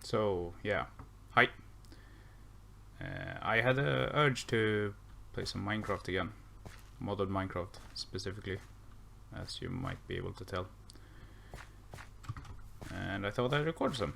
So yeah, hi. I had a urge to play some Minecraft again, modded Minecraft specifically, as you might be able to tell. And I thought I'd record some.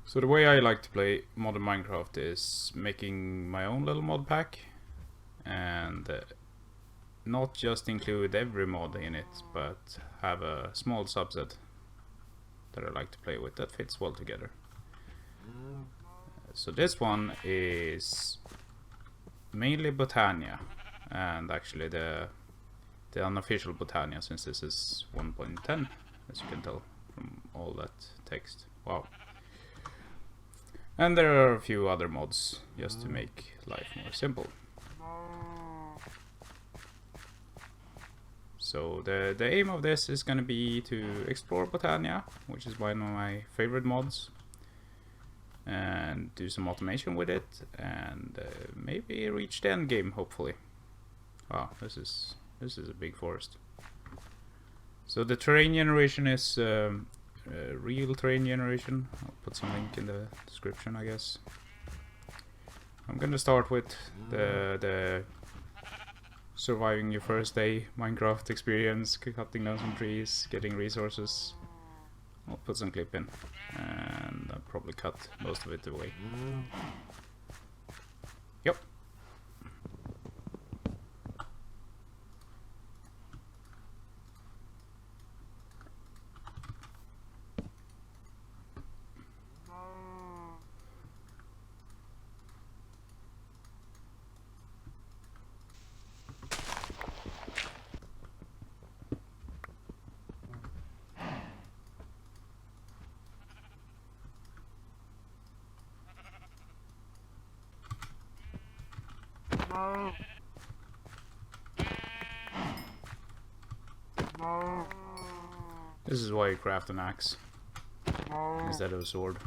So the way I like to play modded Minecraft is making my own little mod pack, and not just include every mod in it, but have a small subset that I like to play with that fits well together. So this one is mainly Botania, and actually the unofficial Botania, since this is 1.10, as you can tell from all that text. Wow. And there are a few other mods just to make life more simple. So the aim of this is going to be to explore Botania, which is one of my favorite mods, and do some automation with it, and maybe reach the end game, hopefully. Wow, this is a big forest. So the terrain generation is real terrain generation. I'll put some link in the description, I guess. I'm gonna start with the surviving your first day Minecraft experience, cutting down some trees, getting resources. I'll put some clip in, and I'll probably cut most of it away. Yep. This is why you craft an axe instead of a sword.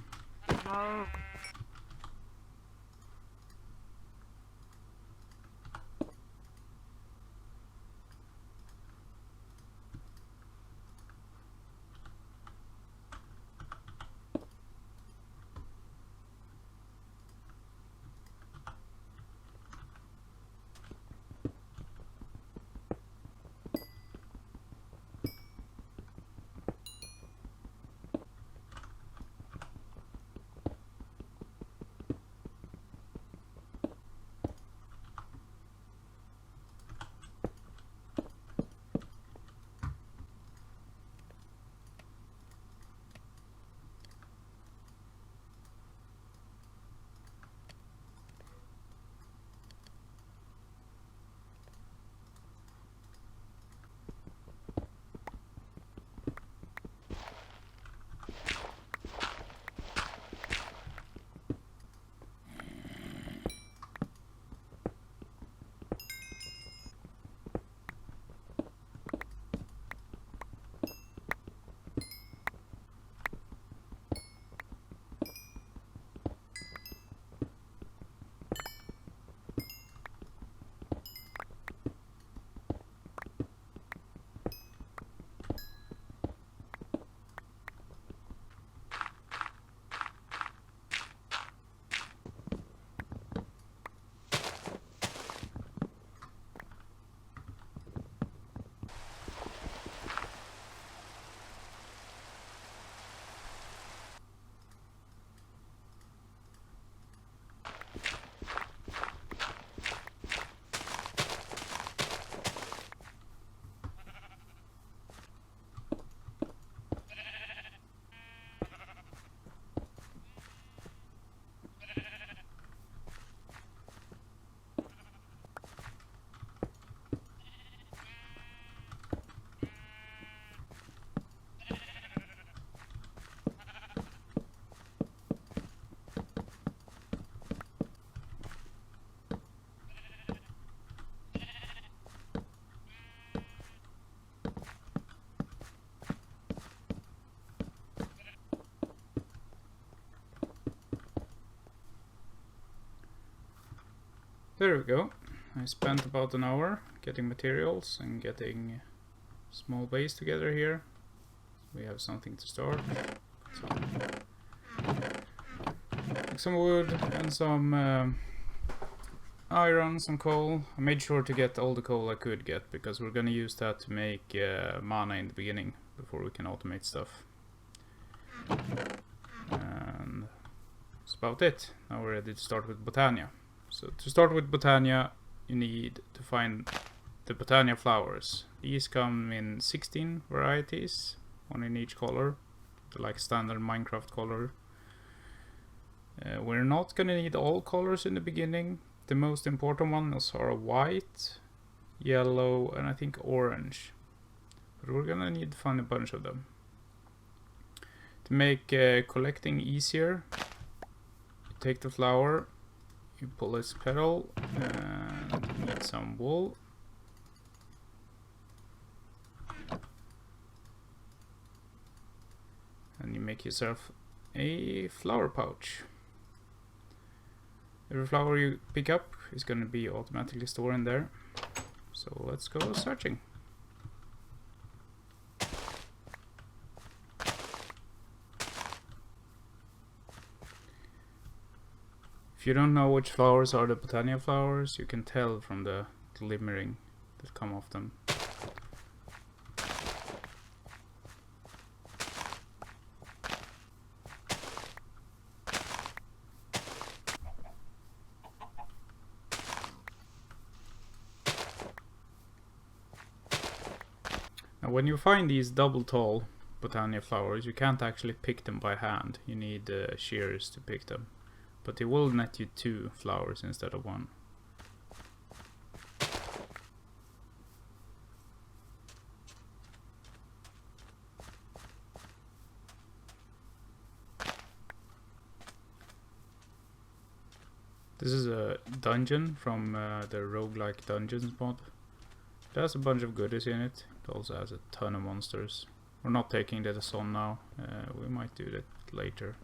There we go. I spent about an hour getting materials and getting small base together here. We have something to start. Some Took some wood and some iron, some coal. I made sure to get all the coal I could get because we're gonna use that to make mana in the beginning before we can automate stuff. And that's about it. Now we're ready to start with Botania. So to start with Botania, you need to find the Botania flowers. These come in 16 varieties, one in each color, like standard Minecraft color. We're not gonna need all colors in the beginning. The most important ones are white, yellow, and I think orange. But we're gonna need to find a bunch of them. To make collecting easier, you take the flower, you pull its petal, and you need some wool. And you make yourself a flower pouch. Every flower you pick up is going to be automatically stored in there. So let's go searching. If you don't know which flowers are the Botania flowers, you can tell from the glimmering that come off them. Now when you find these double tall Botania flowers, you can't actually pick them by hand. You need shears to pick them. But they will net you 2 flowers instead of 1. This is a dungeon from the Rougelike Dungeons mod. It has a bunch of goodies in it. It also has a ton of monsters. We're not taking that on now. We might do that later.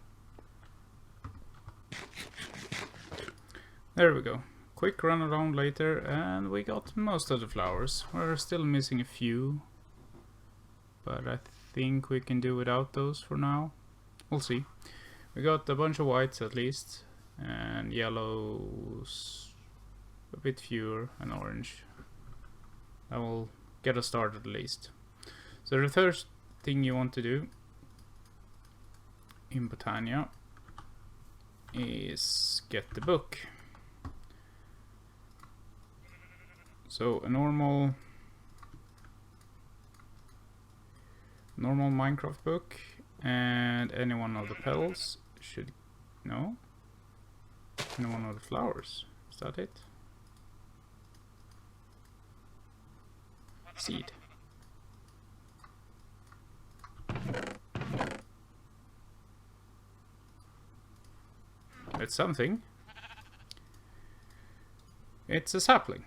There we go. Quick run around later and we got most of the flowers. We're still missing a few, but I think we can do without those for now. We'll see. We got a bunch of whites at least, and yellows a bit fewer, and orange. That will get us started at least. So the first thing you want to do in Botania is get the book. So a normal Minecraft book, and any one of the petals should any one of the flowers. Is that it? Seed. It's something. It's a sapling,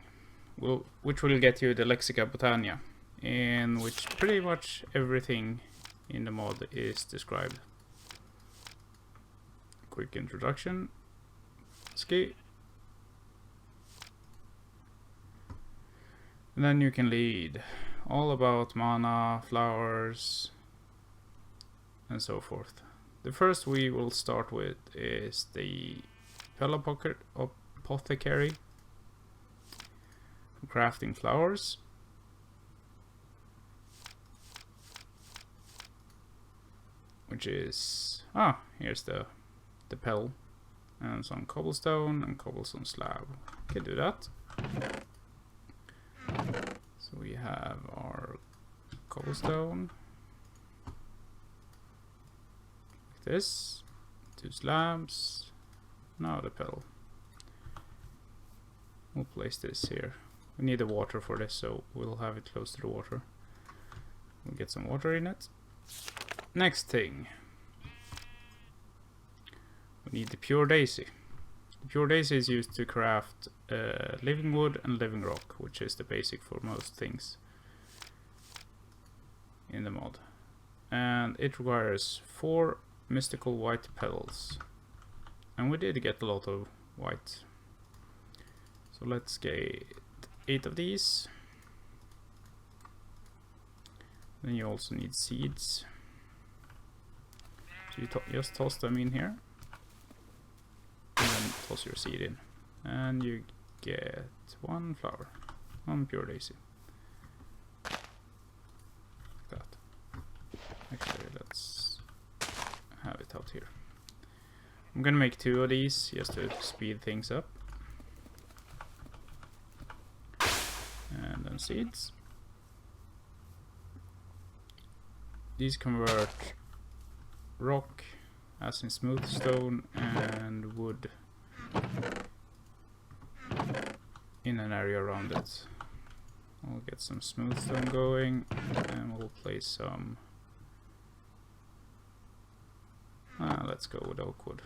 which will get you the Lexica Botania, in which pretty much everything in the mod is described. Quick introduction. Ski. And then you can read all about mana, flowers, and so forth. The first we will start with is the Apothecary for crafting flowers. Which is here's the pel and some cobblestone and cobblestone slab. Can do that. So we have our cobblestone. Like this. 2 slabs. Now the pel. We'll place this here. We need the water for this, so we'll have it close to the water. We'll get some water in it. Next thing. We need the pure daisy. The pure daisy is used to craft living wood and living rock, which is the basic for most things in the mod. And it requires 4 mystical white petals. And we did get a lot of white. So let's get 8 of these. Then you also need seeds. So you just toss them in here. toss your seed in, and you get 1 flower, 1 pure daisy. Like that. Actually, let's have it out here. I'm gonna make 2 of these just to speed things up. And then seeds. These convert rock, as in smooth stone, and wood in an area around it. We'll get some smooth stone going, and we'll place some. Let's go with oak wood.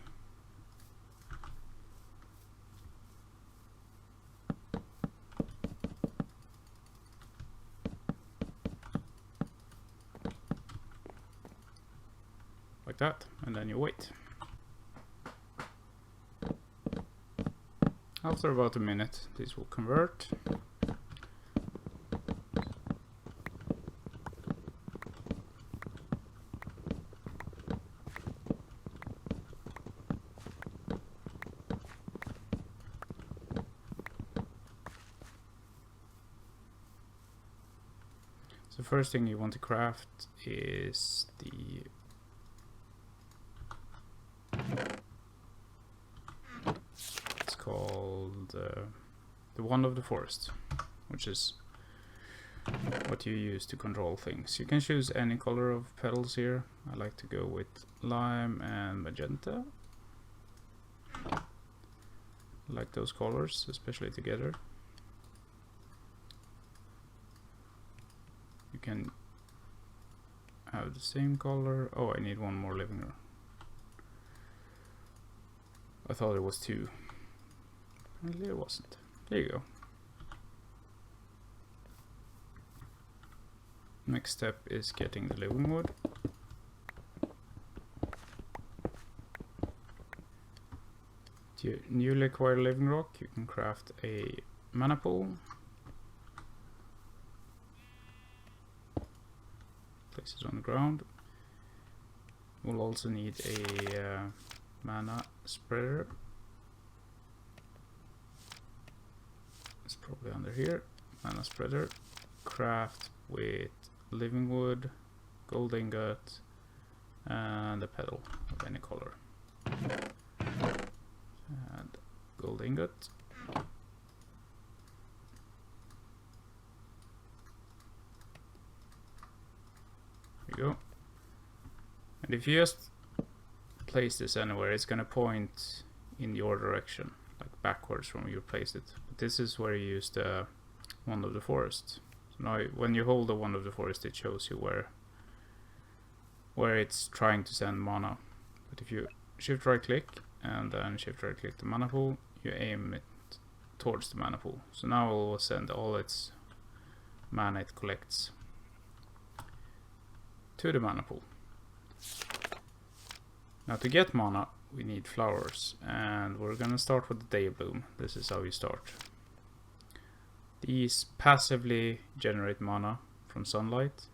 Like that, and then you wait. After about a minute, these will convert. So the first thing you want to craft is the called the Wand of the Forest, which is what you use to control things. You can choose any color of petals here. I like to go with lime and magenta. I like those colors, especially together. You can have the same color. Oh, I need 1 more living room. I thought it was 2. Apparently it wasn't. There you go. Next step is getting the living wood. To newly acquire living rock, you can craft a mana pool. Place it on the ground. We'll also need a mana spreader. It's probably under here. Mana spreader. Craft with living wood, gold ingot, and a petal of any color. And gold ingot. There you go. And if you just place this anywhere, it's gonna point in your direction, like backwards from where you placed it. But this is where you use the Wand of the Forest. So now when you hold the Wand of the Forest, it shows you where it's trying to send mana. But if you shift right click and then shift right click the mana pool, you aim it towards the mana pool. So now it will send all its mana it collects to the mana pool. Now to get mana, we need flowers, and we're gonna start with the day bloom. This is how you start. These passively generate mana from sunlight,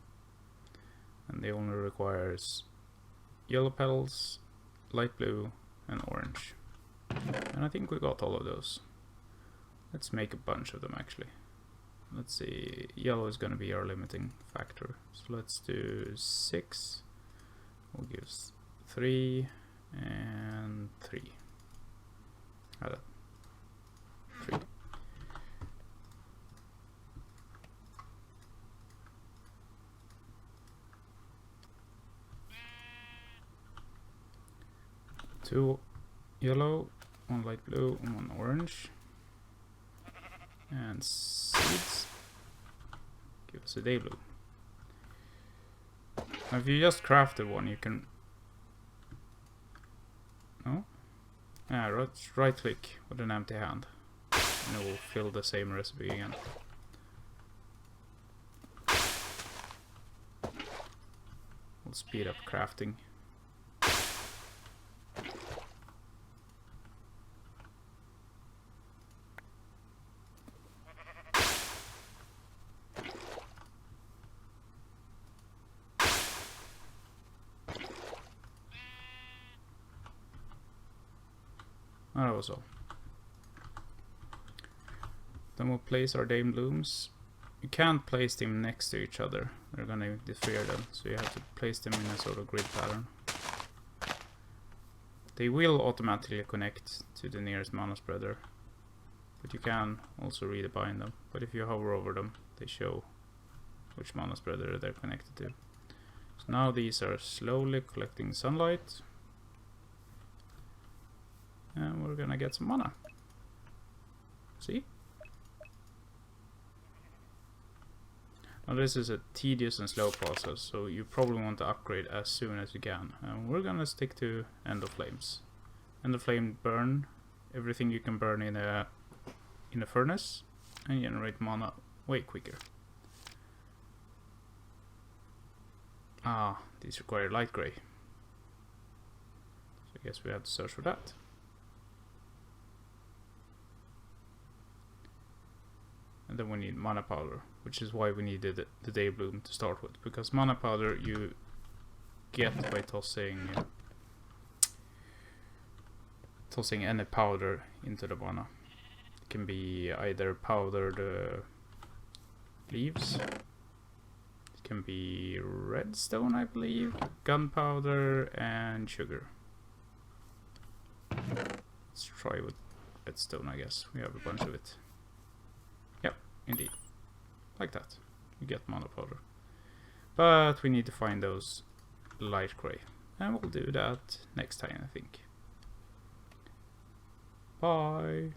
and they only requires yellow petals, light blue, and orange. And I think we got all of those. Let's make a bunch of them actually. Let's see, yellow is gonna be our limiting factor. So let's do 6. We'll give 3 and 3. How that? 3. Two yellow, 1 light blue, and 1 orange. And seeds. Give us a day blue. Now if you just crafted one, you can... No? Yeah, right click with an empty hand. And it will fill the same recipe again. We'll speed up crafting. No, that was all. Then we'll place our Dame Blooms. You can't place them next to each other. They're gonna interfere them, so you have to place them in a sort of grid pattern. They will automatically connect to the nearest mana spreader, but you can also rebind them. But if you hover over them, they show which mana spreader they're connected to. So now these are slowly collecting sunlight, and we're gonna get some mana. See? Now this is a tedious and slow process, so you probably want to upgrade as soon as you can. And we're gonna stick to End of Flames. End of Flame burn everything you can burn in a furnace and generate mana way quicker. Ah, these require light gray. So I guess we have to search for that. And then we need mana powder, which is why we needed the Day Bloom to start with, because mana powder you get by tossing any powder into the mana. It can be either powdered leaves, it can be redstone, I believe, gunpowder, and sugar. Let's try with redstone, I guess. We have a bunch of it. Indeed, like that, you get mana powder. But we need to find those light gray, and we'll do that next time, I think. Bye.